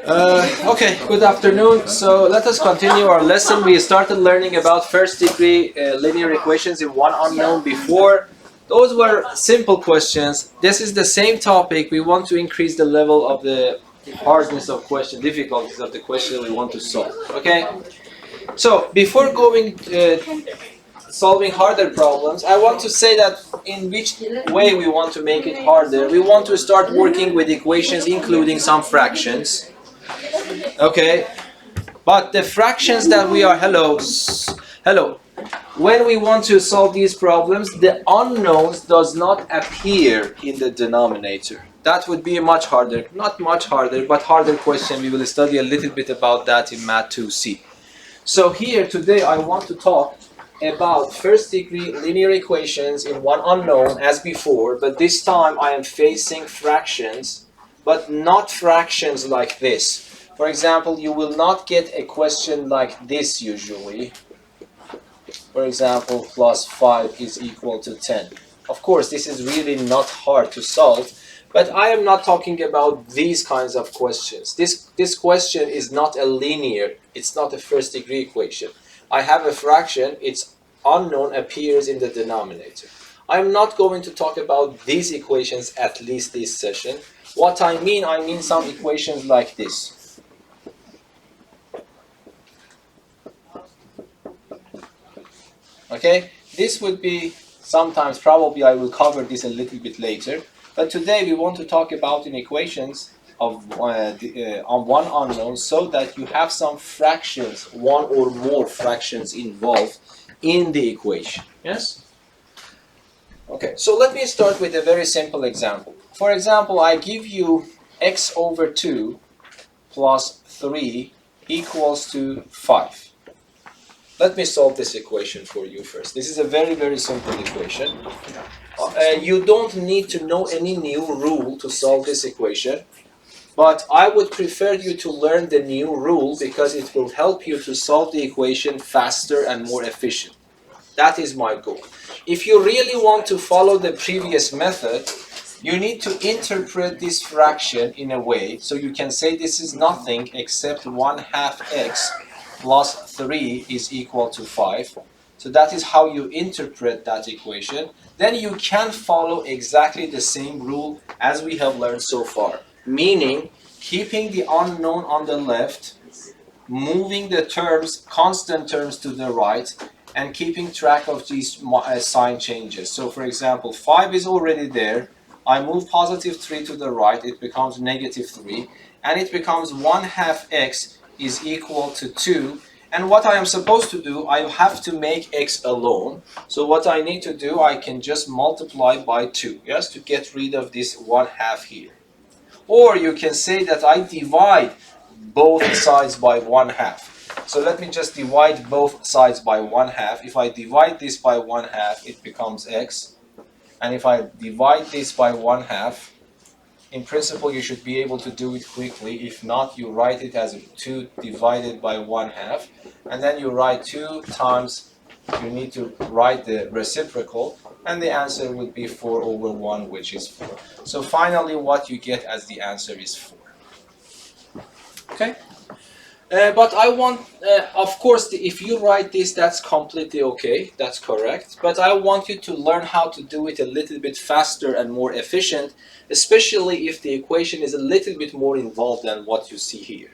Okay, good afternoon. So let us continue our lesson. We started learning about first degree linear equations in one unknown before. Those were simple questions. This is the same topic. We want to increase the level of the hardness of question, difficulties of the question we want to solve. Okay? So before going solving harder problems, I want to say that in which way we want to make it harder. We want to start working with equations including some fractions. Okay, but the fractions that we are, hello, when we want to solve these problems, the unknowns does not appear in the denominator. That would be a much harder, not much harder, but harder question. We will study a little bit about that in Math 2C. So here today I want to talk about first degree linear equations in one unknown as before, but this time I am facing fractions, but not fractions like this. For example, you will not get a question like this usually. For example, plus 5 is equal to 10. Of course, this is really not hard to solve, but I am not talking about these kinds of questions. This question is not a linear, it's not a first degree equation. I have a fraction, its unknown appears in the denominator. I am not going to talk about these equations at least this session. What I mean some equations like this. Okay, this would be sometimes, probably I will cover this a little bit later, but today we want to talk about in equations of on one unknown so that you have some fractions, one or more fractions involved in the equation. Yes? Okay, so let me start with a very simple example. For example, I give you x over 2 plus 3 equals to 5. Let me solve this equation for you first. This is a very, very simple equation. You don't need to know any new rule to solve this equation, but I would prefer you to learn the new rule because it will help you to solve the equation faster and more efficient. That is my goal. If you really want to follow the previous method, you need to interpret this fraction in a way so you can say this is nothing except 1/2 x plus 3 is equal to 5. So that is how you interpret that equation. Then you can follow exactly the same rule as we have learned so far. Meaning, keeping the unknown on the left, moving the terms, constant terms to the right, and keeping track of these sign changes. So for example, 5 is already there. I move positive 3 to the right, it becomes negative 3. And it becomes 1/2 x is equal to 2. And what I am supposed to do, I have to make x alone. So what I need to do, I can just multiply by 2, yes, to get rid of this 1/2 here. Or you can say that I divide both sides by 1/2. So let me just divide both sides by 1/2. If I divide this by 1/2, it becomes x. And if I divide this by 1/2, in principle, you should be able to do it quickly. If not, you write it as 2 divided by 1/2. And then you write 2 times, you need to write the reciprocal. And the answer would be 4 over 1, which is 4. So finally, what you get as the answer is 4. Okay? But I want, of course, if you write this, that's completely okay. That's correct. But I want you to learn how to do it a little bit faster and more efficient, especially if the equation is a little bit more involved than what you see here.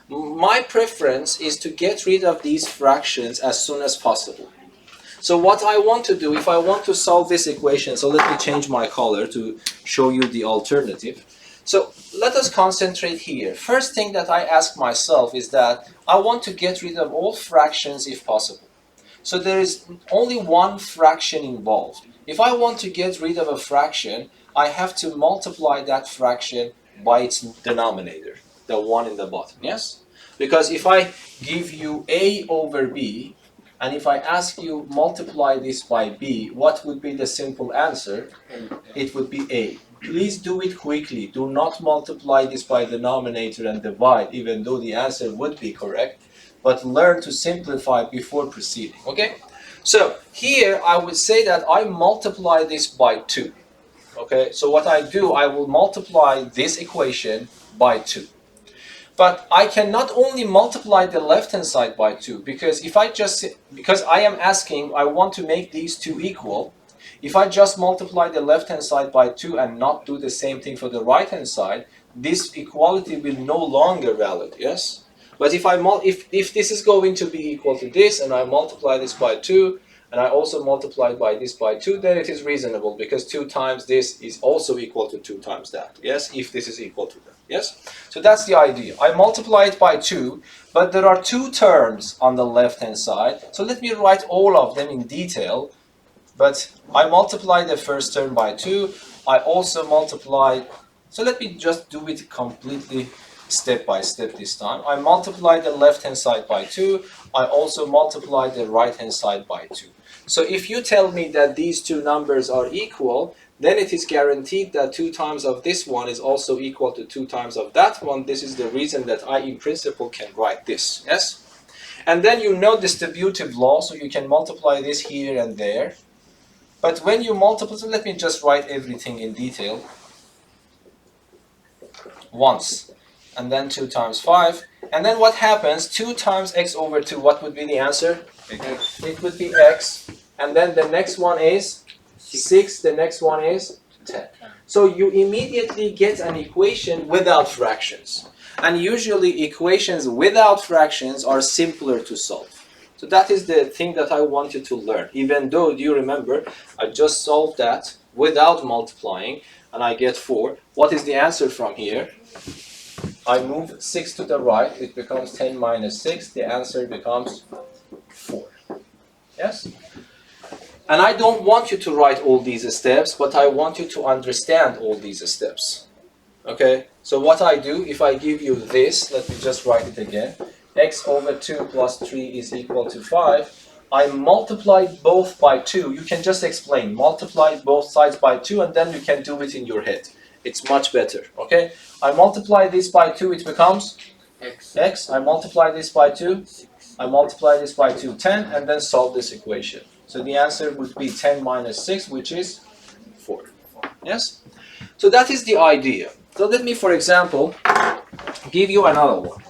My preference is to get rid of these fractions as soon as possible. So what I want to do, if I want to solve this equation, so let me change my color to show you the alternative. So let us concentrate here. First thing that I ask myself is that I want to get rid of all fractions if possible. So there is only one fraction involved. If I want to get rid of a fraction, I have to multiply that fraction by its denominator, the one in the bottom, yes? Because if I give you a over b, and if I ask you multiply this by b, what would be the simple answer? It would be a. Please do it quickly. Do not multiply this by denominator and divide, even though the answer would be correct. But learn to simplify before proceeding, okay? So here I would say that I multiply this by 2. Okay, so what I do, I will multiply this equation by 2. But I can not only multiply the left-hand side by 2, because because I am asking, I want to make these two equal. If I just multiply the left-hand side by 2 and not do the same thing for the right-hand side, this equality will no longer valid, yes? But if this is going to be equal to this, and I multiply this by 2, and I also multiply by this by 2, then it is reasonable, because 2 times this is also equal to 2 times that, yes? If this is equal to that, yes? So that's the idea. I multiply it by 2, but there are 2 terms on the left-hand side, so let me write all of them in detail. But I multiply the first term by 2, I also multiply, so let me just do it completely step by step this time. I multiply the left-hand side by 2, I also multiply the right-hand side by 2. So if you tell me that these two numbers are equal, then it is guaranteed that 2 times of this one is also equal to 2 times of that one. This is the reason that I, in principle, can write this, yes? And then you know distributive law, so you can multiply this here and there. But when you multiply, so let me just write everything in detail. Once, and then 2 times 5. And then what happens? 2 times x over 2, what would be the answer? It would be x. And then the next one is 6, the next one is 10. So you immediately get an equation without fractions. And usually equations without fractions are simpler to solve. So that is the thing that I want you to learn. Even though, do you remember, I just solved that without multiplying, and I get 4. What is the answer from here? I move 6 to the right, it becomes 10 minus 6, the answer becomes 4. Yes? And I don't want you to write all these steps, but I want you to understand all these steps. Okay? So what I do, if I give you this, let me just write it again. X over 2 plus 3 is equal to 5. I multiplied both by 2. You can just explain. Multiply both sides by 2, and then you can do it in your head. It's much better. Okay? I multiply this by 2, it becomes x. I multiply this by 2. I multiply this by 2, 10, and then solve this equation. So the answer would be 10 minus 6, which is 4. Yes? So that is the idea. So let me, for example, give you another one.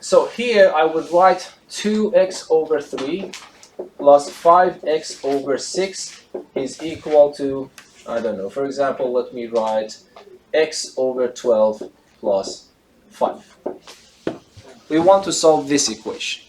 So here I would write 2x over 3 plus 5x over 6 is equal to, I don't know, for example, let me write x over 12 plus 5. We want to solve this equation.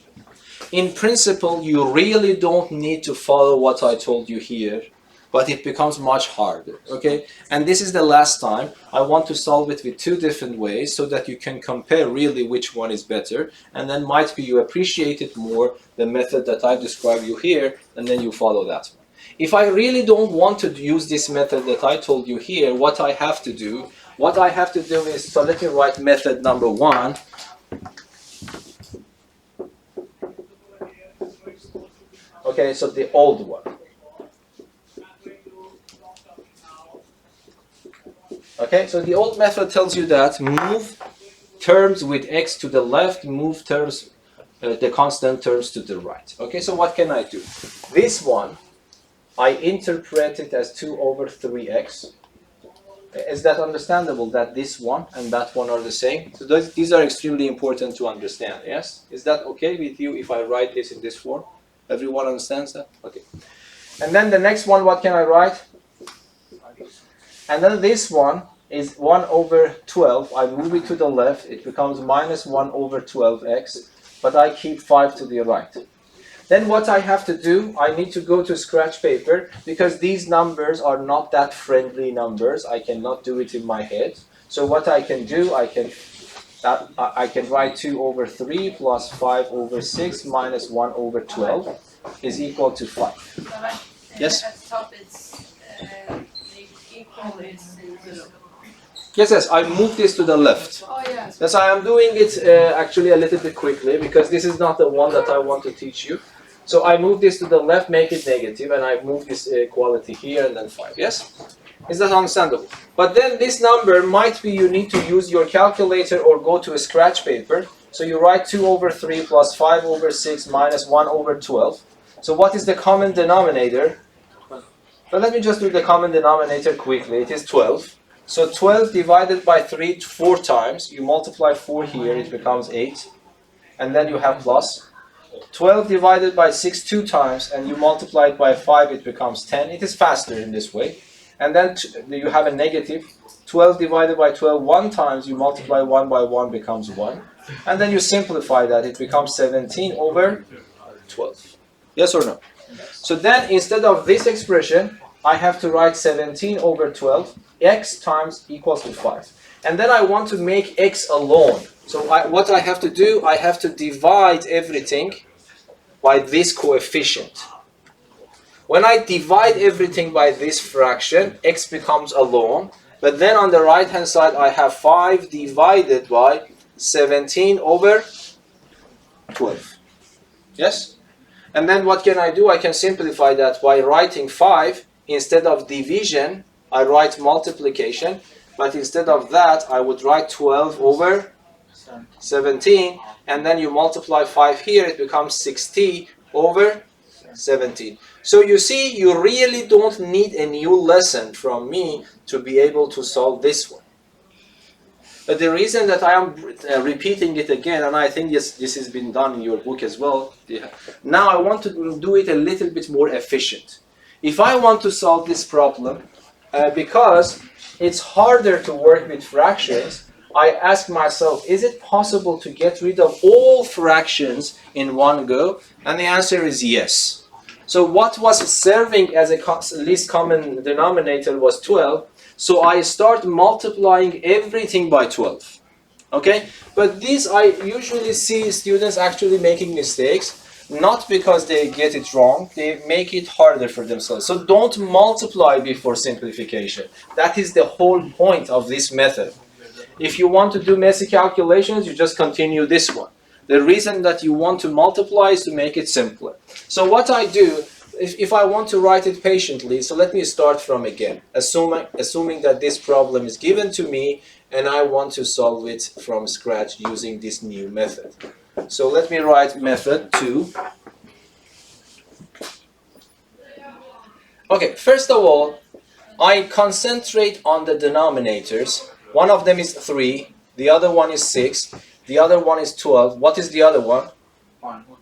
In principle, you really don't need to follow what I told you here, but it becomes much harder, okay? And this is the last time. I want to solve it with 2 different ways so that you can compare really which one is better, and then might be you appreciate it more, the method that I described you here, and then you follow that one. If I really don't want to use this method that I told you here, what I have to do is, so let me write method number 1. Okay, so the old one. Okay, so the old method tells you that move terms with x to the left, move terms, the constant terms to the right. Okay, so what can I do? This one, I interpret it as 2 over 3x. Is that understandable, that this one and that one are the same? So these are extremely important to understand, yes? Is that okay with you if I write this in this form? Everyone understands that? Okay. And then the next one, what can I write? And then this one is 1 over 12. I move it to the left. It becomes minus 1 over 12x. But I keep 5 to the right. Then what I have to do, I need to go to scratch paper, because these numbers are not that friendly numbers. I cannot do it in my head. So what I can do, I can write 2 over 3 plus 5 over 6 minus 1 over 12 is equal to 5. Yes? Yes, I move this to the left. Oh, yes. Yes, I am doing it actually a little bit quickly, because this is not the one that I want to teach you. So I move this to the left, make it negative, and I move this quality here, and then 5. Yes? Is that understandable? But then this number might be you need to use your calculator or go to a scratch paper. So you write 2 over 3 plus 5 over 6 minus 1 over 12. So what is the common denominator? But let me just do the common denominator quickly. It is 12. So 12 divided by 3 4 times. You multiply 4 here, it becomes 8. And then you have plus. 12 divided by 6 2 times, and you multiply it by 5, it becomes 10. It is faster in this way. And then you have a negative. 12 divided by 12 1 times, you multiply 1 by 1, becomes 1. And then you simplify that, it becomes 17 over 12. Yes or no? So then instead of this expression, I have to write 17 over 12, x times equals to 5. And then I want to make x alone. So what I have to do, I have to divide everything by this coefficient. When I divide everything by this fraction, x becomes alone. But then on the right hand side, I have 5 divided by 17 over 12. Yes? And then what can I do? I can simplify that by writing 5. Instead of division, I write multiplication. But instead of that, I would write 12 over 17. And then you multiply 5 here, it becomes 60 over 17. So you see, you really don't need a new lesson from me to be able to solve this one. But the reason that I am repeating it again, and I think this has been done in your book as well, now I want to do it a little bit more efficient. If I want to solve this problem, because it's harder to work with fractions, I ask myself, is it possible to get rid of all fractions in one go? And the answer is yes. So what was serving as a least common denominator was 12. So I start multiplying everything by 12. Okay? But this, I usually see students actually making mistakes. Not because they get it wrong, they make it harder for themselves. So don't multiply before simplification. That is the whole point of this method. If you want to do messy calculations, you just continue this one. The reason that you want to multiply is to make it simpler. So what I do, if I want to write it patiently, so let me start from again, assuming that this problem is given to me and I want to solve it from scratch using this new method. So let me write method 2. Okay, first of all, I concentrate on the denominators. One of them is 3, the other one is 6, the other one is 12. What is the other one?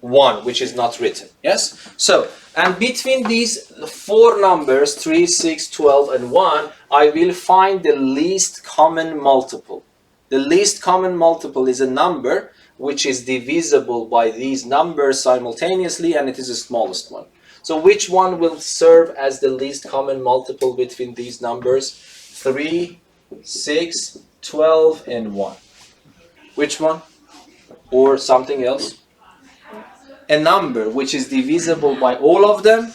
1, which is not written. Yes? So, and between these 4 numbers, 3, 6, 12, and 1, I will find the least common multiple. The least common multiple is a number which is divisible by these numbers simultaneously, and it is the smallest one. So which one will serve as the least common multiple between these numbers? 3, 6, 12, and 1. Which one? Or something else? A number which is divisible by all of them,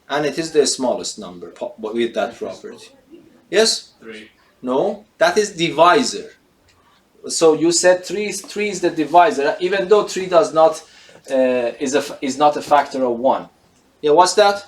and it is the smallest number with that property. Yes? 3. No, that is divisor. So you said 3 is the divisor, even though 3 does not is not a factor of 1. Yeah, what's that?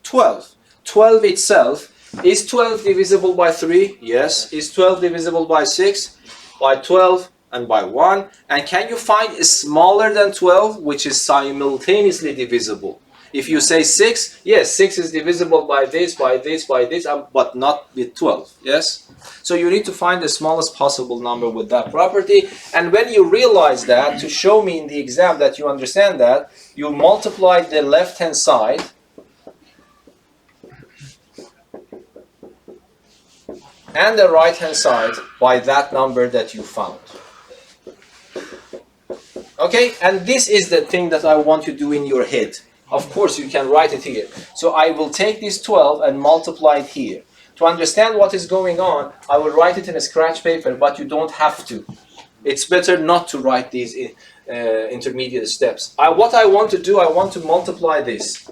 12. 12 itself. Is 12 divisible by 3? Yes. Is 12 divisible by 6? By 12 and by 1. And can you find a smaller than 12 which is simultaneously divisible? If you say 6, yes, 6 is divisible by this, but not with 12. Yes? So you need to find the smallest possible number with that property. And when you realize that, to show me in the exam that you understand that, you multiply the left-hand side and the right-hand side by that number that you found. Okay? And this is the thing that I want you to do in your head. Of course, you can write it here. So I will take this 12 and multiply it here. To understand what is going on, I will write it in a scratch paper, but you don't have to. It's better not to write these intermediate steps. What I want to do, I want to multiply this.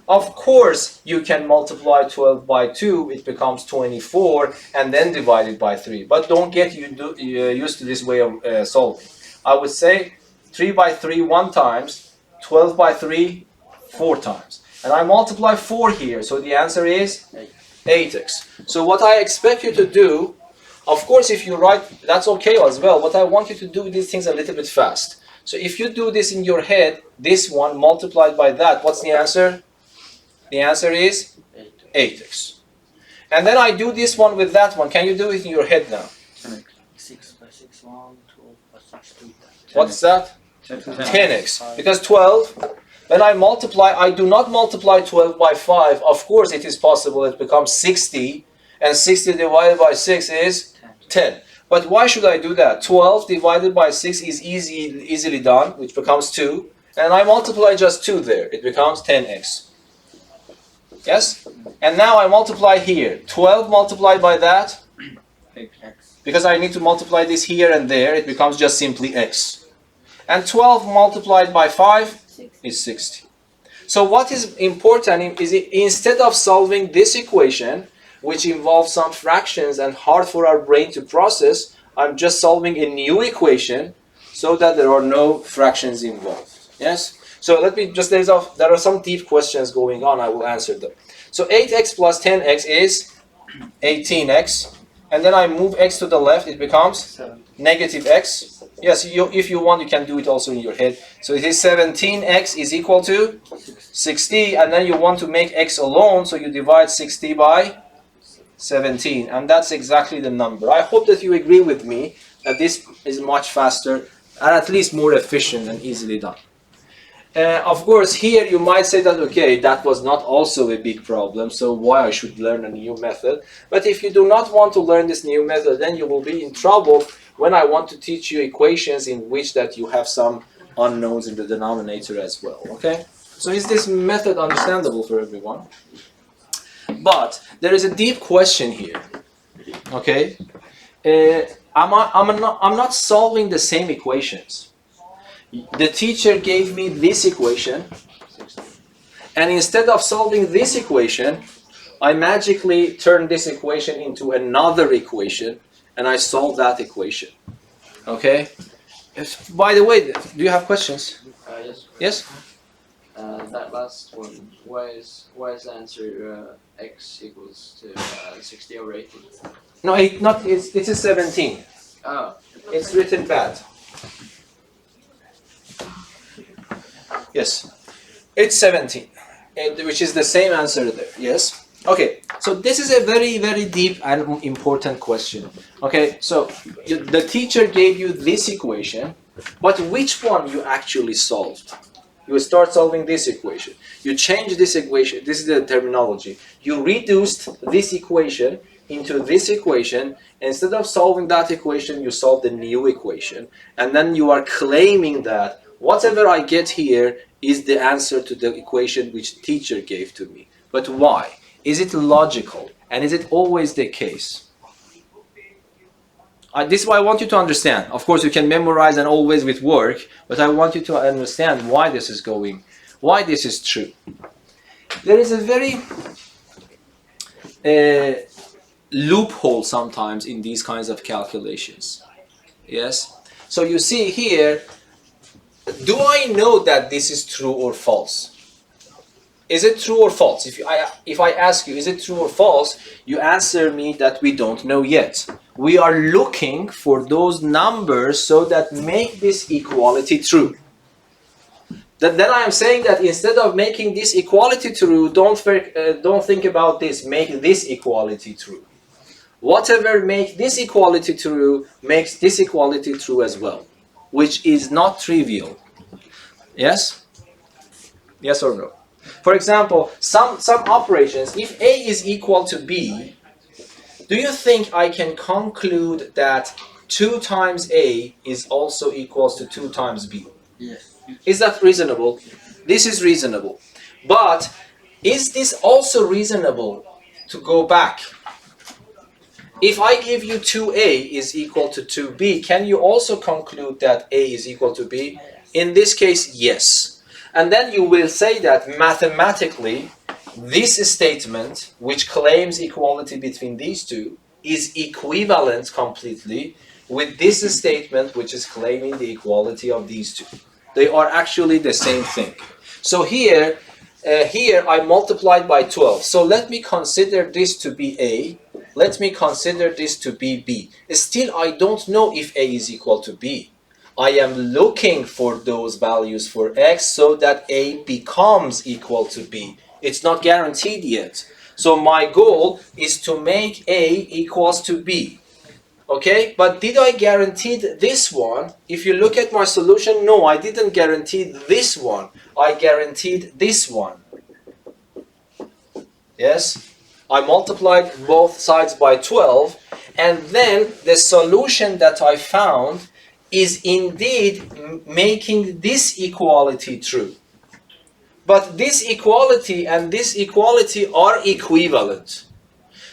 Of course, you can multiply 12 by 2, it becomes 24, and then divide it by 3. But don't get used to this way of solving. I would say 3 by 3 1 times, 12 by 3 4 times. And I multiply 4 here, so the answer is 8x. So what I expect you to do, of course if you write, that's okay as well, but I want you to do these things a little bit fast. So if you do this in your head, this one multiplied by that, what's the answer? The answer is 8x. And then I do this one with that one. Can you do it in your head now? 6 by 6, 1, 12 by 6, 2. What's that? 10x. Because 12, when I multiply, I do not multiply 12 by 5. Of course, it is possible it becomes 60. And 60 divided by 6 is 10. But why should I do that? 12 divided by 6 is easily done, which becomes 2. And I multiply just 2 there. It becomes 10x. Yes? And now I multiply here. 12 multiplied by that. Because I need to multiply this here and there, it becomes just simply x. And 12 multiplied by 5 is 60. So what is important is instead of solving this equation, which involves some fractions and hard for our brain to process, I'm just solving a new equation so that there are no fractions involved. Yes? So let me just there are some deep questions going on, I will answer them. So 8x plus 10x is 18x. And then I move x to the left, it becomes negative x. Yes, if you want, you can do it also in your head. So it is 17x is equal to 60. And then you want to make x alone, so you divide 60 by 17. And that's exactly the number. I hope that you agree with me that this is much faster and at least more efficient and easily done. Of course, here you might say that, okay, that was not also a big problem, so why I should learn a new method. But if you do not want to learn this new method, then you will be in trouble when I want to teach you equations in which that you have some unknowns in the denominator as well, okay? So is this method understandable for everyone? But there is a deep question here, okay? I'm not solving the same equations. The teacher gave me this equation, and instead of solving this equation, I magically turned this equation into another equation, and I solved that equation. Okay? By the way, do you have questions? Yes. Yes? That last one, why is the answer x equals to 60 over 18? No, it is 17. Oh. It's written bad. Yes, it's 17, which is the same answer there, yes? Okay, so this is a very, very deep and important question. Okay, so the teacher gave you this equation, but which one you actually solved? You start solving this equation. You change this equation, this is the terminology. You reduced this equation into this equation. Instead of solving that equation, you solve the new equation. And then you are claiming that whatever I get here is the answer to the equation which teacher gave to me. But why? Is it logical? And is it always the case? This is what I want you to understand. Of course, you can memorize and always with work, but I want you to understand why this is going, why this is true. There is a very loophole sometimes in these kinds of calculations. Yes? So you see here, do I know that this is true or false? Is it true or false? If I ask you, is it true or false? You answer me that we don't know yet. We are looking for those numbers so that make this equality true. Then I am saying that instead of making this equality true, don't think about this. Make this equality true. Whatever makes this equality true makes this equality true as well, which is not trivial. Yes? Yes or no? For example, some operations, if A is equal to B, do you think I can conclude that 2 times A is also equals to 2 times B? Yes. Is that reasonable? This is reasonable. But is this also reasonable to go back? If I give you 2A is equal to 2B, can you also conclude that A is equal to B? In this case, yes. And then you will say that mathematically, this statement, which claims equality between these two, is equivalent completely with this statement, which is claiming the equality of these two. They are actually the same thing. So here I multiplied by 12. So let me consider this to be A. Let me consider this to be B. Still, I don't know if A is equal to B. I am looking for those values for X so that A becomes equal to B. It's not guaranteed yet. So my goal is to make A equals to B. Okay, but did I guarantee this one? If you look at my solution, no, I didn't guarantee this one. I guaranteed this one. Yes, I multiplied both sides by 12, and then the solution that I found is indeed making this equality true. But this equality and this equality are equivalent.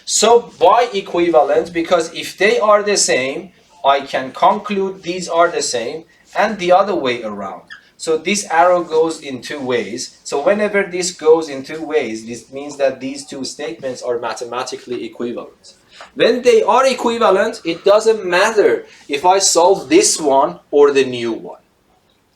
So by equivalent, because if they are the same, I can conclude these are the same, and the other way around. So this arrow goes in two ways. So whenever this goes in two ways, this means that these two statements are mathematically equivalent. When they are equivalent, it doesn't matter if I solve this one or the new one.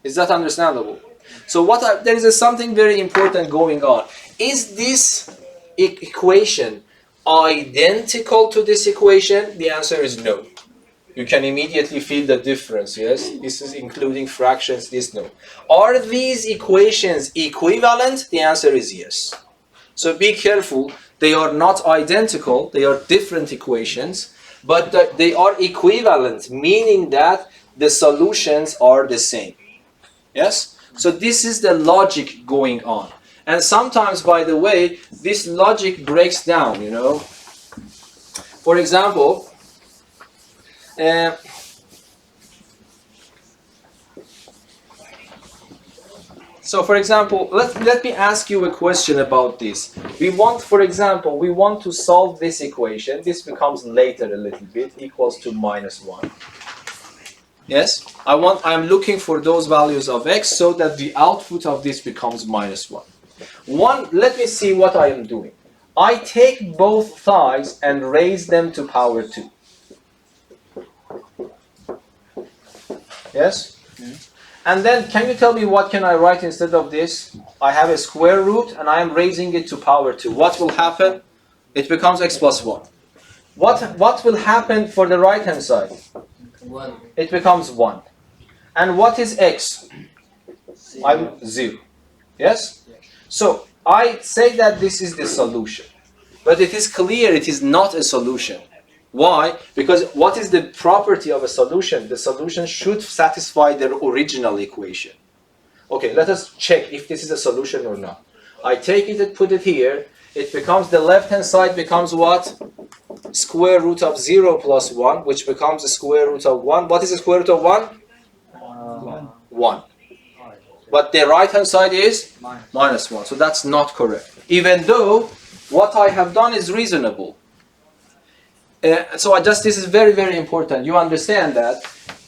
Is that understandable? So there is something very important going on. Is this equation identical to this equation? The answer is no. You can immediately feel the difference, yes? This is including fractions, this no. Are these equations equivalent? The answer is yes. So be careful. They are not identical. They are different equations, but they are equivalent, meaning that the solutions are the same. Yes? So this is the logic going on. And sometimes, by the way, this logic breaks down, you know. For example, let me ask you a question about this. We want to solve this equation. This becomes later a little bit, equals to -1. Yes, I'm looking for those values of x so that the output of this becomes -1. Let me see what I am doing. I take both sides and raise them to power 2. Yes? And then can you tell me what can I write instead of this? I have a square root and I am raising it to power 2. What will happen? It becomes x plus 1. What will happen for the right hand side? 1. It becomes 1. And what is x? 0. Yes? So I say that this is the solution. But it is clear it is not a solution. Why? Because what is the property of a solution? The solution should satisfy the original equation. Okay, let us check if this is a solution or not. I take it and put it here. It becomes, the left-hand side becomes what? Square root of 0 plus 1, which becomes the square root of 1. What is the square root of 1? 1. But the right-hand side is -1. So that's not correct. Even though what I have done is reasonable. This is very, very important. You understand that.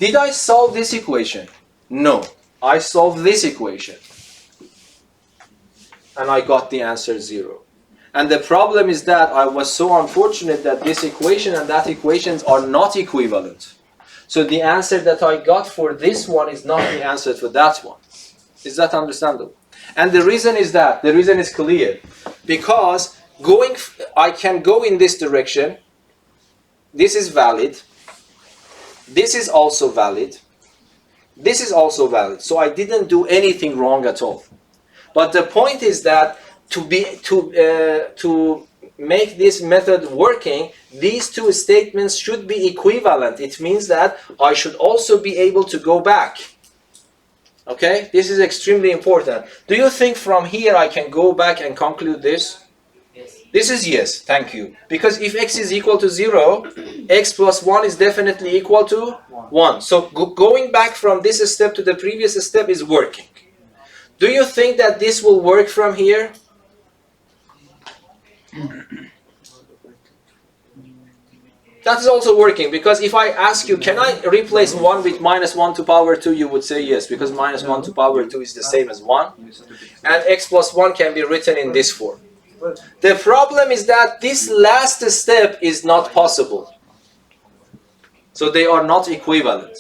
Did I solve this equation? No. I solved this equation. And I got the answer 0. And the problem is that I was so unfortunate that this equation and that equations are not equivalent. So the answer that I got for this one is not the answer for that one. Is that understandable? And the reason is clear. Because I can go in this direction. This is valid. This is also valid. This is also valid. So I didn't do anything wrong at all. But the point is that to make this method working, these two statements should be equivalent. It means that I should also be able to go back. Okay? This is extremely important. Do you think from here I can go back and conclude this? Yes. This is yes, thank you. Because if x is equal to 0, x plus 1 is definitely equal to 1. So going back from this step to the previous step is working. Do you think that this will work from here? That is also working, because if I ask you, can I replace 1 with -1 to power 2, you would say yes, because -1 to power 2 is the same as 1. And x plus 1 can be written in this form. The problem is that this last step is not possible. So they are not equivalent.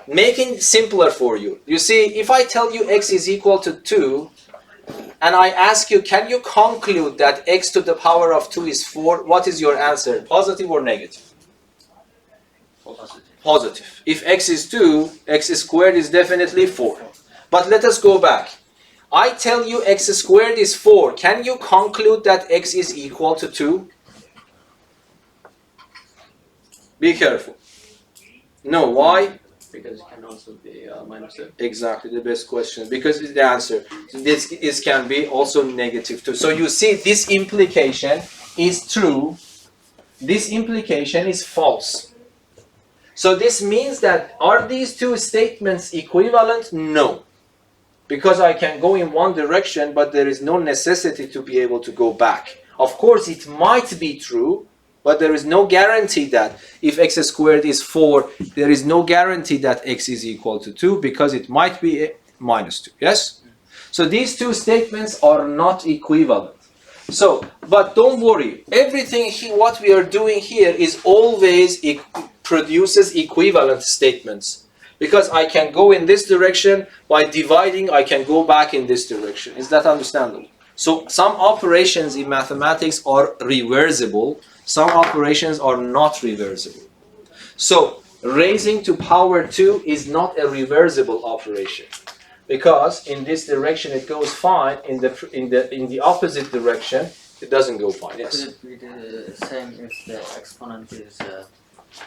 Making it simpler for you. You see, if I tell you x is equal to 2, and I ask you, can you conclude that x to the power of 2 is 4? What is your answer? Positive or negative? Positive. If x is 2, x squared is definitely 4. But let us go back. I tell you x squared is 4. Can you conclude that x is equal to 2? Be careful. No, why? Because it can also be minus 2. Exactly, the best question. Because it's the answer. This can be also negative 2. So you see, this implication is true. This implication is false. So this means that, are these two statements equivalent? No. Because I can go in one direction, but there is no necessity to be able to go back. Of course, it might be true, but there is no guarantee that if x squared is 4, there is no guarantee that x is equal to 2, because it might be minus 2. Yes? So these two statements are not equivalent. So, but don't worry. Everything what we are doing here is always produces equivalent statements. Because I can go in this direction, by dividing I can go back in this direction. Is that understandable? So some operations in mathematics are reversible, some operations are not reversible. So raising to power 2 is not a reversible operation, because in this direction it goes fine, in the opposite direction it doesn't go fine. Yes. Could it be the same if the exponent is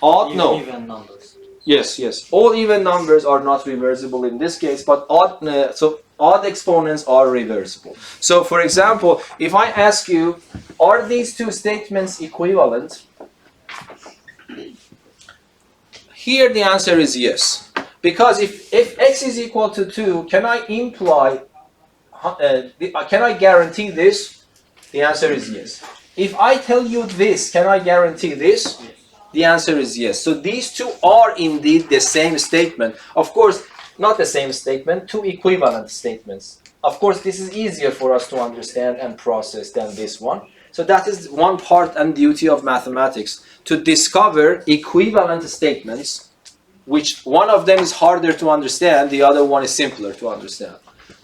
Odd? No. even numbers? Yes, yes. All even numbers are not reversible in this case, but odd exponents are reversible. So, for example, if I ask you, are these two statements equivalent? Here the answer is yes. Because if x is equal to 2, can I imply, can I guarantee this? The answer is yes. If I tell you this, can I guarantee this? The answer is yes. So these two are indeed the same statement. Of course, not the same statement, two equivalent statements. Of course, this is easier for us to understand and process than this one. So that is one part and duty of mathematics, to discover equivalent statements, which one of them is harder to understand, the other one is simpler to understand.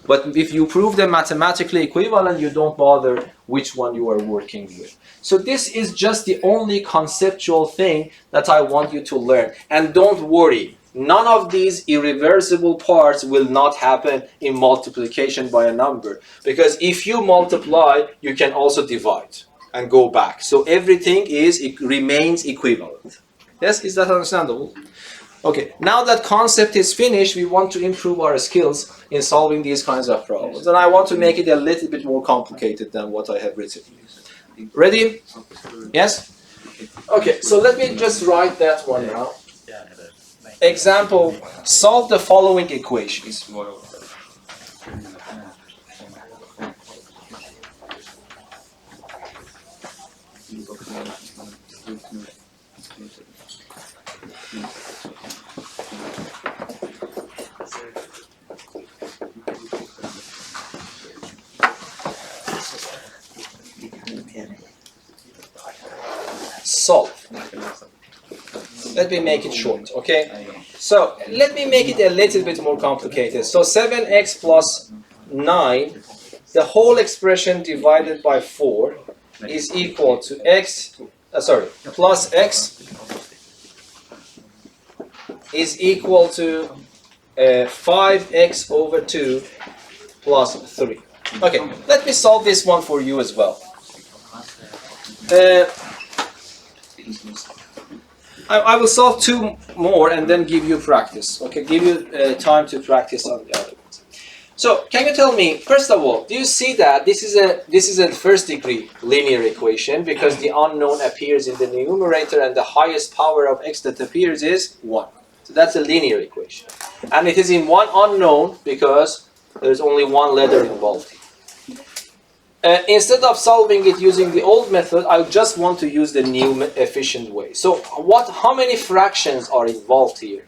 But if you prove them mathematically equivalent, you don't bother which one you are working with. So this is just the only conceptual thing that I want you to learn. And don't worry, none of these irreversible parts will not happen in multiplication by a number. Because if you multiply, you can also divide and go back. So everything remains equivalent. Yes, is that understandable? Okay, now that concept is finished, we want to improve our skills in solving these kinds of problems. And I want to make it a little bit more complicated than what I have written. Ready? Yes? Okay, so let me just write that one now. Example, solve the following equations. Solve. Let me make it short, okay? So, let me make it a little bit more complicated. So, 7x plus 9, the whole expression divided by 4 is equal to plus x is equal to 5x over 2 plus 3. Okay, let me solve this one for you as well. I will solve two more and then give you practice. Okay, give you time to practice on the other ones. So, can you tell me, first of all, do you see that this is a first degree linear equation, because the unknown appears in the numerator and the highest power of x that appears is 1. So that's a linear equation. And it is in one unknown because there's only one letter involved. Instead of solving it using the old method, I just want to use the new efficient way. So how many fractions are involved here?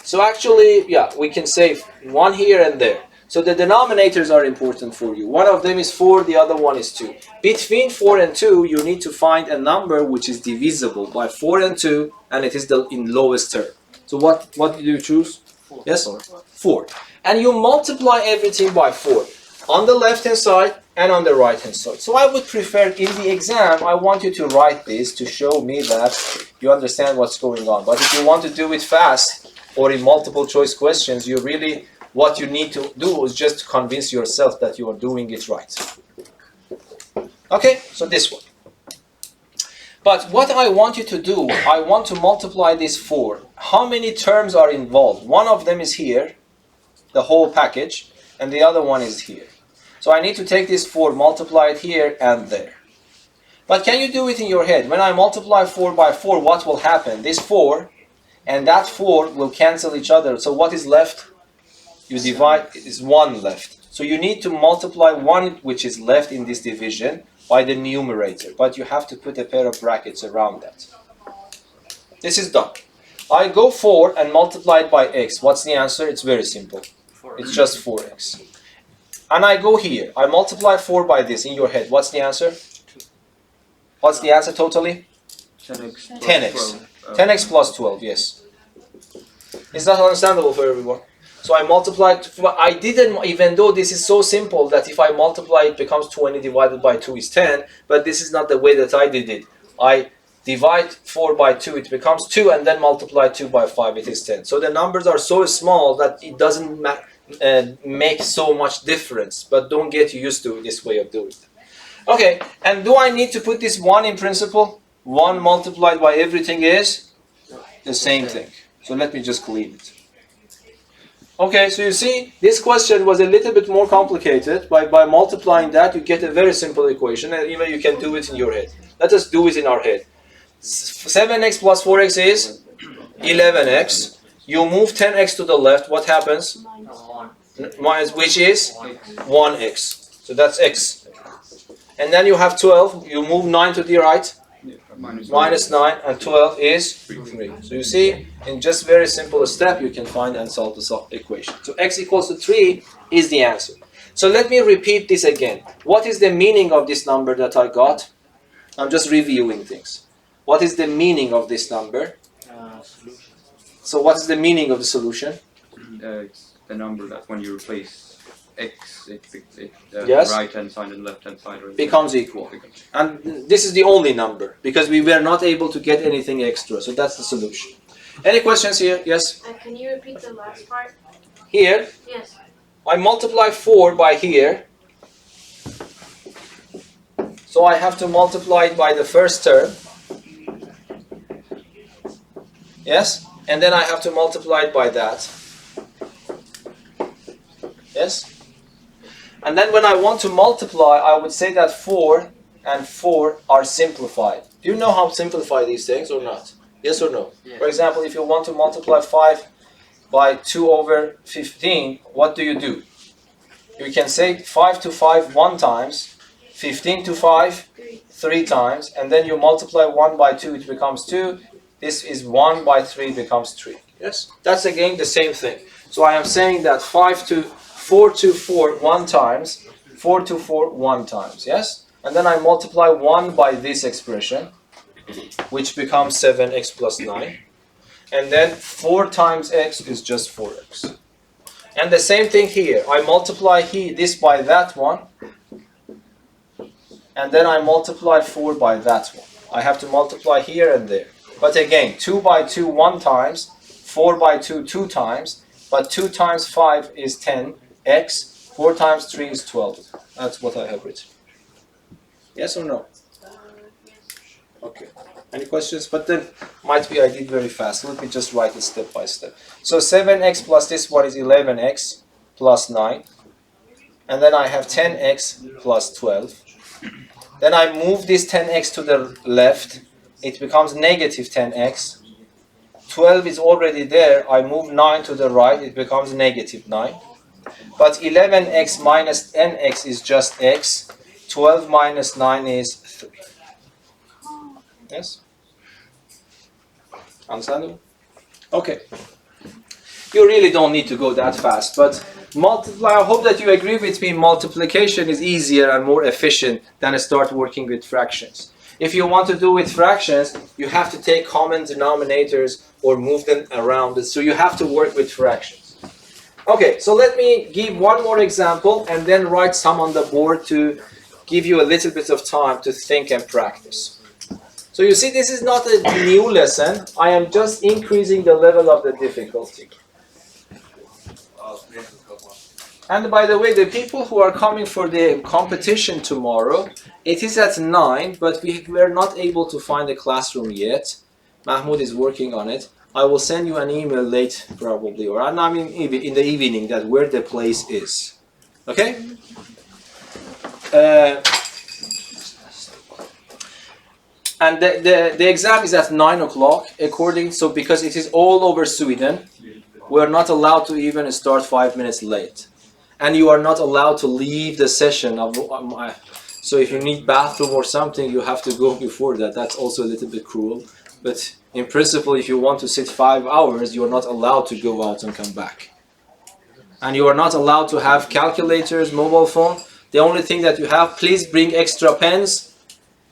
So actually, yeah, we can say 1 here and there. So the denominators are important for you. One of them is 4, the other one is 2. Between 4 and 2, you need to find a number which is divisible by 4 and 2, and it is in lowest term. So what did you choose? 4. Yes? 4. And you multiply everything by 4. On the left-hand side and on the right-hand side. So I would prefer, in the exam, I want you to write this to show me that you understand what's going on. But if you want to do it fast, or in multiple choice questions, you really What you need to do is just to convince yourself that you are doing it right. Okay, so this one. But what I want you to do, I want to multiply this 4. How many terms are involved? One of them is here, the whole package, and the other one is here. So I need to take this 4, multiply it here and there. But can you do it in your head? When I multiply 4 by 4, what will happen? This 4 and that 4 will cancel each other. So what is left? You divide, it is 1 left. So you need to multiply 1 which is left in this division by the numerator. But you have to put a pair of brackets around that. This is done. I go 4 and multiply it by x. What's the answer? It's very simple. It's just 4x. And I go here. I multiply 4 by this in your head. What's the answer? What's the answer totally? 10x. 10x. 10x plus 12, yes. Is that understandable for everyone? So I multiplied, I didn't, even though this is so simple that if I multiply it becomes 20 divided by 2 is 10, but this is not the way that I did it. I divide 4 by 2, it becomes 2, and then multiply 2 by 5, it is 10. So the numbers are so small that it doesn't make so much difference, but don't get used to this way of doing it. Okay, and do I need to put this 1 in principle? 1 multiplied by everything is the same thing. So let me just clean it. Okay, so you see, this question was a little bit more complicated. By multiplying that, you get a very simple equation, and even you can do it in your head. Let us do it in our head. 7x plus 4x is 11x. You move 10x to the left, what happens? Minus, which is 1x. So that's x. And then you have 12. You move 9 to the right. Minus 9 and 12 is 3. So you see, in just very simple step, you can find and solve the equation. So x equals to 3 is the answer. So let me repeat this again. What is the meaning of this number that I got? I'm just reviewing things. What is the meaning of this number? Solution. So what is the meaning of the solution? It's the number that when you replace x, Yes. right hand side and left hand side Becomes equal. And this is the only number because we were not able to get anything extra. So that's the solution. Any questions here? Yes? Can you repeat the last part? Here, Yes. I multiply 4 by here. So I have to multiply it by the first term. Yes? And then I have to multiply it by that. Yes? And then when I want to multiply, I would say that 4 and 4 are simplified. Do you know how to simplify these things or not? Yes or no? Yes. For example, if you want to multiply 5 by 2 over 15, what do? You can say 5 to 5 1 times, 15 to 5 3 times, and then you multiply 1 by 2, it becomes 2. This is 1 by 3 becomes 3. Yes? That's again the same thing. So I am saying that 4 to 4 1 times, 4 to 4 1 times, yes? And then I multiply 1 by this expression, which becomes 7x plus 9. And then 4 times x is just 4x. And the same thing here. I multiply this by that one, and then I multiply 4 by that one. I have to multiply here and there. But again, 2 by 2 1 times, 4 by 2 2 times, but 2 times 5 is 10x, 4 times 3 is 12. That's what I have written. Yes or no? Okay. Any questions? But then, might be I did very fast. Let me just write it step by step. So 7x plus this one is 11x plus 9. And then I have 10x plus 12. Then I move this 10x to the left. It becomes negative 10x. 12 is already there. I move 9 to the right. It becomes negative 9. But 11x minus 10x is just x. 12 minus 9 is 3. Yes? Understandable? Okay. You really don't need to go that fast, but multiply. I hope that you agree with me. Multiplication is easier and more efficient than start working with fractions. If you want to do with fractions, you have to take common denominators or move them around. So you have to work with fractions. Okay, so let me give one more example and then write some on the board to give you a little bit of time to think and practice. So you see, this is not a new lesson. I am just increasing the level of the difficulty. And by the way, the people who are coming for the competition tomorrow, it is at 9, but we were not able to find a classroom yet. Mahmoud is working on it. I will send you an email late, probably, or I mean in the evening, that where the place is. Okay? And the exam is at 9 o'clock, so because it is all over Sweden, we are not allowed to even start 5 minutes late. And you are not allowed to leave the session. So if you need bathroom or something, you have to go before that. That's also a little bit cruel. But in principle, if you want to sit 5 hours, you are not allowed to go out and come back. And you are not allowed to have calculators, mobile phone. The only thing that you have, please bring extra pens,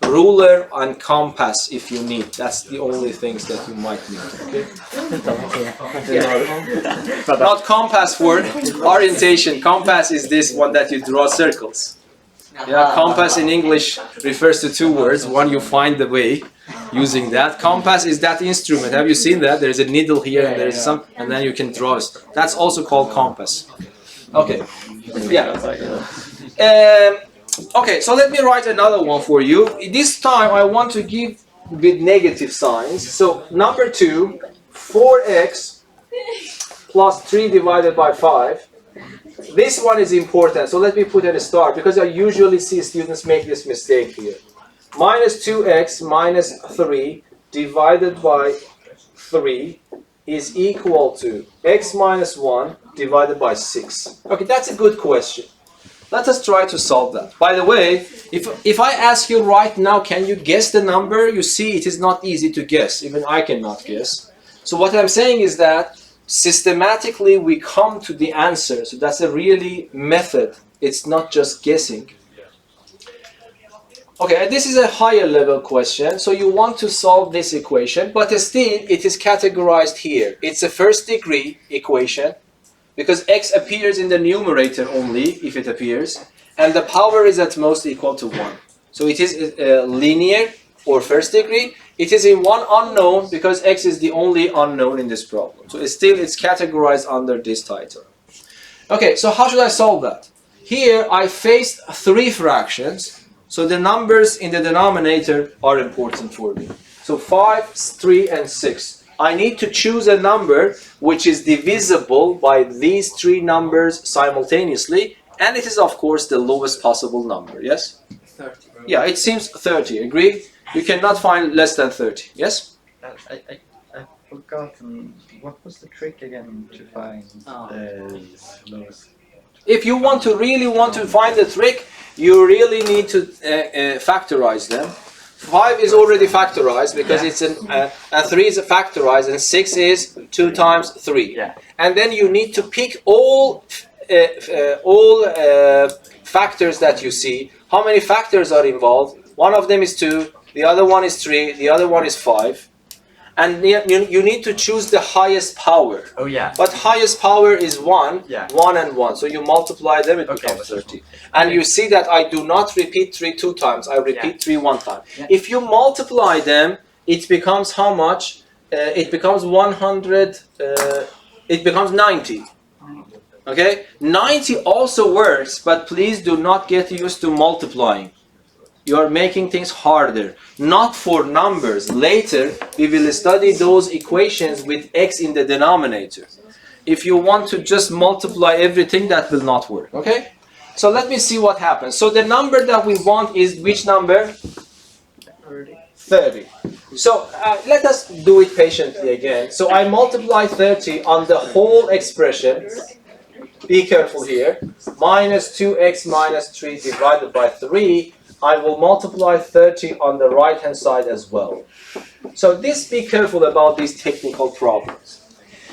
ruler and compass if you need. That's the only things that you might need. Okay? Not compass for orientation. Compass is this one that you draw circles. Yeah, compass in English refers to 2 words. One, you find the way using that. Compass is that instrument. Have you seen that? There's a needle here and there's some, and then you can draw. That's also called compass. Okay. Yeah. Okay, so let me write another one for you. This time I want to give with negative signs. So number 2, 4x plus 3 divided by 5. This one is important, so let me put in a star, because I usually see students make this mistake here. Minus 2x minus 3 divided by 3 is equal to x minus 1 divided by 6. Okay, that's a good question. Let us try to solve that. By the way, if I ask you right now, can you guess the number? You see, it is not easy to guess. Even I cannot guess. So what I'm saying is that systematically we come to the answer. So that's a really method. It's not just guessing. Okay, this is a higher level question. So you want to solve this equation, but still it is categorized here. It's a first degree equation, because x appears in the numerator only, if it appears, and the power is at most equal to 1. So it is linear or first degree. It is in one unknown, because x is the only unknown in this problem. So it's categorized under this title. Okay, so how should I solve that? Here I faced 3 fractions, so the numbers in the denominator are important for me. So 5, 3, and 6. I need to choose a number which is divisible by these 3 numbers simultaneously, and it is of course the lowest possible number, yes? 30. Yeah, it seems 30, agree? You cannot find less than 30, yes? I've forgotten, what was the trick again to find the lowest? If you really want to find the trick, you really need to factorize them. 5 is already factorized because it's and 3 is factorized, and 6 is 2 times 3. Yeah. And then you need to pick all factors that you see. How many factors are involved? One of them is 2, the other one is 3, the other one is 5. And you need to choose the highest power. Oh yeah. But highest power is 1, Yeah. 1 and 1. So you multiply them, it Okay. becomes 30. And you see that I do not repeat 3 2 times, I repeat 3 1 time. Yeah. If you multiply them, it becomes how much? It becomes 100, it becomes 90. Okay? 90 also works, but please do not get used to multiplying. You are making things harder. Not for numbers. Later, we will study those equations with x in the denominator. If you want to just multiply everything, that will not work. Okay? So let me see what happens. So the number that we want is which number? 30. So let us do it patiently again. So I multiply 30 on the whole expression. Be careful here. Minus 2x minus 3 divided by 3. I will multiply 30 on the right hand side as well. So be careful about these technical problems.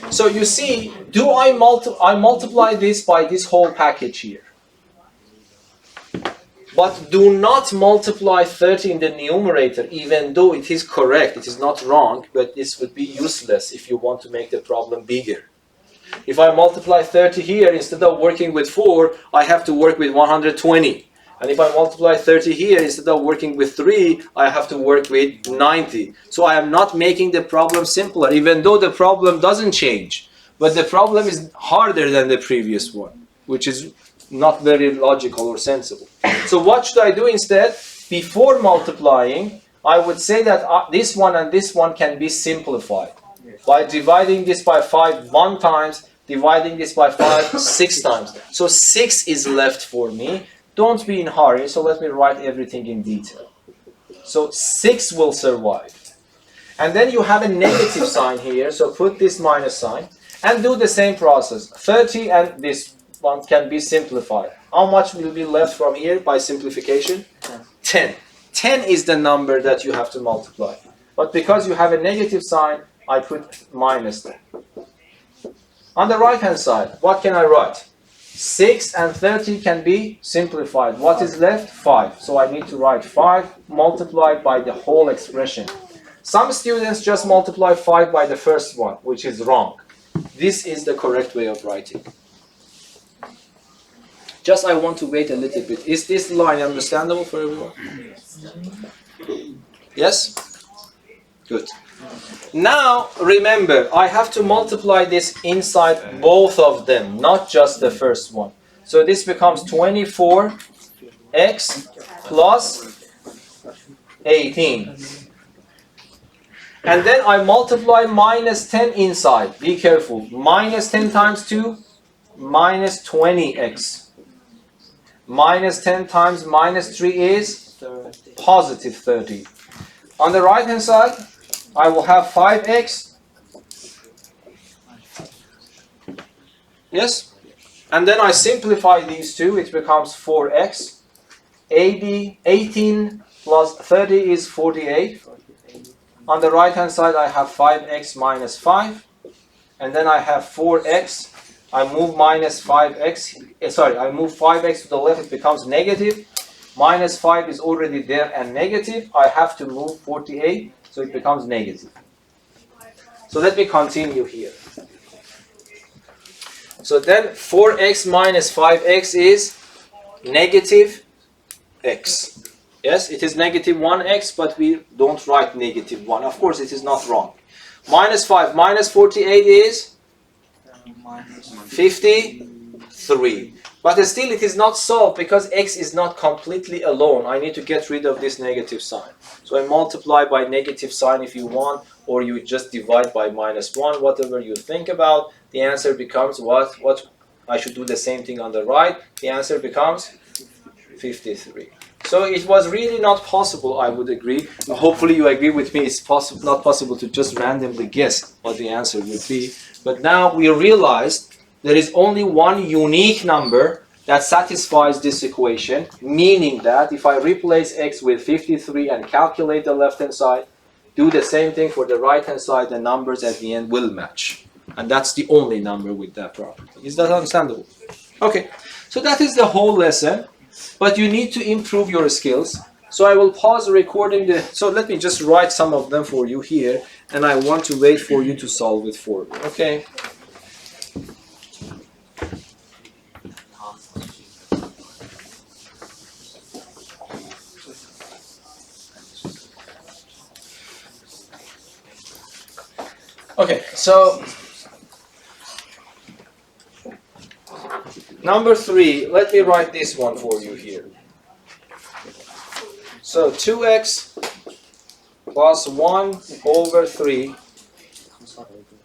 So you see, I multiply this by this whole package here. But do not multiply 30 in the numerator, even though it is correct, it is not wrong, but this would be useless if you want to make the problem bigger. If I multiply 30 here, instead of working with 4, I have to work with 120. And if I multiply 30 here, instead of working with 3, I have to work with 90. So I am not making the problem simpler, even though the problem doesn't change. But the problem is harder than the previous one, which is not very logical or sensible. So what should I do instead? Before multiplying, I would say that this one and this one can be simplified by dividing this by 5 1 times, dividing this by 5 6 times. So 6 is left for me. Don't be in a hurry, so let me write everything in detail. So 6 will survive. And then you have a negative sign here, so put this minus sign. And do the same process. 30 and this one can be simplified. How much will be left from here by simplification? 10. 10 is the number that you have to multiply. But because you have a negative sign, I put minus there. On the right hand side, what can I write? 6 and 30 can be simplified. What is left? 5. So I need to write 5 multiplied by the whole expression. Some students just multiply 5 by the first one, which is wrong. This is the correct way of writing. Just I want to wait a little bit. Is this line understandable for everyone? Yes? Good. Now, remember, I have to multiply this inside both of them, not just the first one. So this becomes 24x plus 18. And then I multiply minus 10 inside. Be careful. Minus 10 times 2, minus 20x. Minus 10 times minus 3 is positive 30. On the right hand side, I will have 5x. Yes? And then I simplify these two, it becomes 4x. 18 plus 30 is 48. On the right hand side, I have 5x minus 5. And then I have 4x. I move minus 5x. I move 5x to the left, it becomes negative. Minus 5 is already there and negative. I have to move 48, so it becomes negative. So let me continue here. So then 4x minus 5x is negative x. Yes, it is negative 1x, but we don't write negative 1. Of course, it is not wrong. Minus 5 minus 48 is 53. But still it is not solved because x is not completely alone. I need to get rid of this negative sign. So I multiply by negative sign if you want, or you just divide by minus 1, whatever you think about. The answer becomes what? I should do the same thing on the right. The answer becomes 53. So it was really not possible, I would agree. Hopefully you agree with me, it's not possible to just randomly guess what the answer would be. But now we realized there is only one unique number that satisfies this equation, meaning that if I replace x with 53 and calculate the left-hand side, do the same thing for the right-hand side, the numbers at the end will match. And that's the only number with that property. Is that understandable? Okay, so that is the whole lesson, but you need to improve your skills. So I will pause recording so let me just write some of them for you here, and I want to wait for you to solve it for me, okay? Okay, so number 3, let me write this one for you here. So 2x plus 1 over 3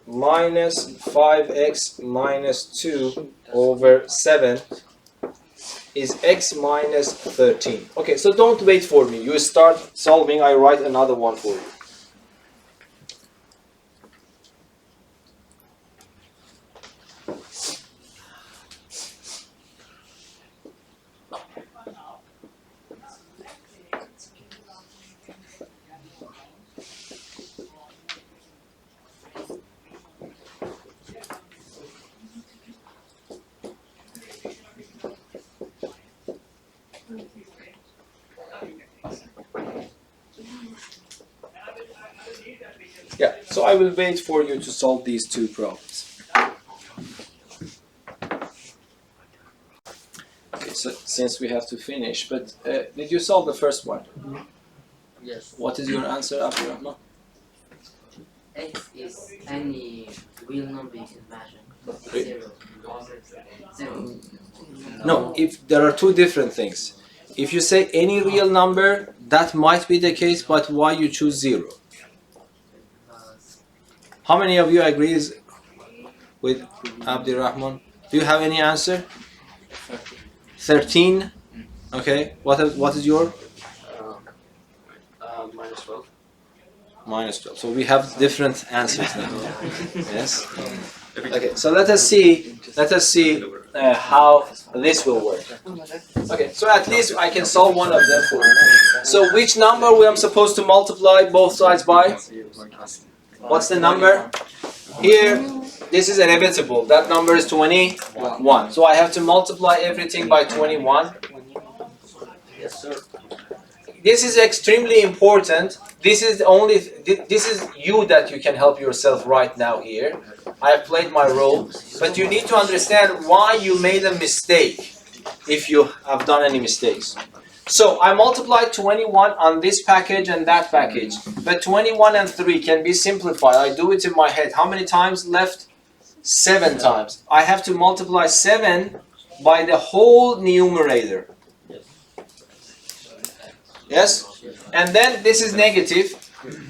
minus 5x minus 2 over 7 is x minus 13. Okay, so don't wait for me. You start solving, I write another one for you. Yeah, so I will wait for you to solve these two problems. Okay, so since we have to finish, but did you solve the first one? Yes. What is your answer, Abdurrahman? X is any real number you can imagine. Zero. No, if there are two different things. If you say any real number, that might be the case, but why you choose 0? How many of you agrees with Abdirrahman? Do you have any answer? 13. Okay. What is your? Minus 12. Minus 12. So we have different answers now. Yes. Okay. So let us see how this will work. Okay. So at least I can solve one of them for you. So which number we am supposed to multiply both sides by? What's the number? Here, this is inevitable. That number is 21. So I have to multiply everything by 21. Yes, sir. This is extremely important. This is you that you can help yourself right now here. I have played my role, but you need to understand why you made a mistake if you have done any mistakes. So I multiplied 21 on this package and that package, but 21 and 3 can be simplified. I do it in my head. How many times left? 7 times. I have to multiply 7 by the whole numerator. Yes? And then this is negative.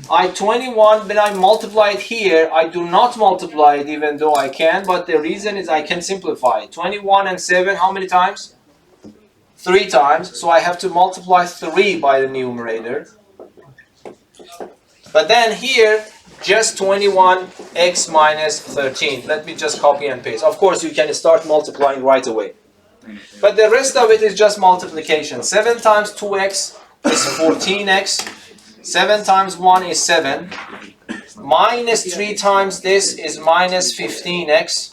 21, when I multiply it here, I do not multiply it even though I can, but the reason is I can simplify it. 21 and 7, how many times? 3 times. So I have to multiply 3 by the numerator. But then here, just 21x minus 13. Let me just copy and paste. Of course, you can start multiplying right away. But the rest of it is just multiplication. 7 times 2x is 14x. 7 times 1 is 7. Minus 3 times this is minus 15x.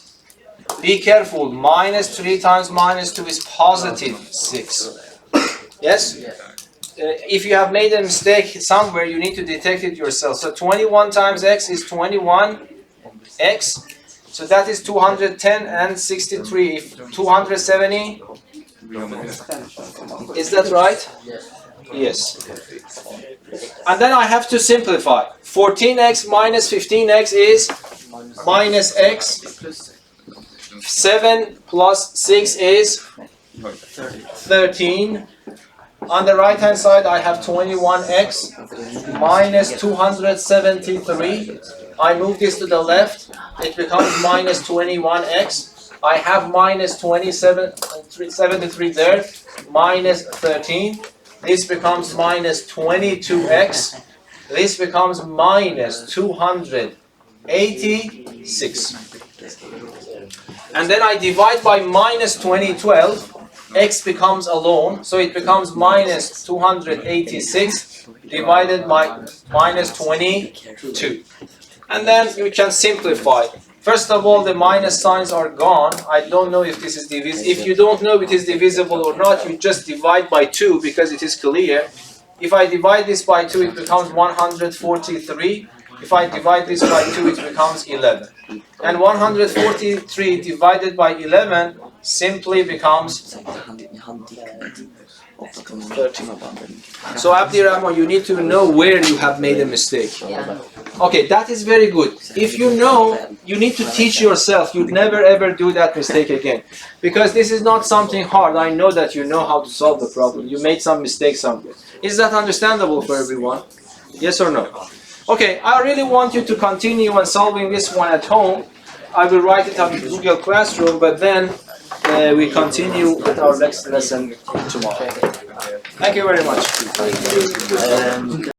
Be careful. Minus 3 times minus 2 is positive 6. Yes? If you have made a mistake somewhere, you need to detect it yourself. So 21 times x is 21x. So that is 210 and 63. 270. Is that right? Yes. And then I have to simplify. 14x minus 15x is minus x. 7 plus 6 is 13. On the right hand side I have 21x minus 273. I move this to the left. It becomes minus 21x. I have minus 73 there. Minus 13. This becomes minus 22x. This becomes minus 286. And then I divide by minus 2012. X becomes alone, so it becomes minus 286 divided by minus 22. And then you can simplify. First of all, the minus signs are gone. I don't know if this is divisible. If you don't know if it is divisible or not, you just divide by 2 because it is clear. If I divide this by 2, it becomes 143. If I divide this by 2, it becomes 11. And 143 divided by 11 simply becomes 13. So Abdirrahman, you need to know where you have made a mistake. Okay, that is very good. If you know, you need to teach yourself. You'd never ever do that mistake again. Because this is not something hard. I know that you know how to solve the problem. You made some mistakes somewhere. Is that understandable for everyone? Yes or no? Okay, I really want you to continue on solving this one at home. I will write it on Google Classroom, but then we continue with our next lesson tomorrow. Thank you very much.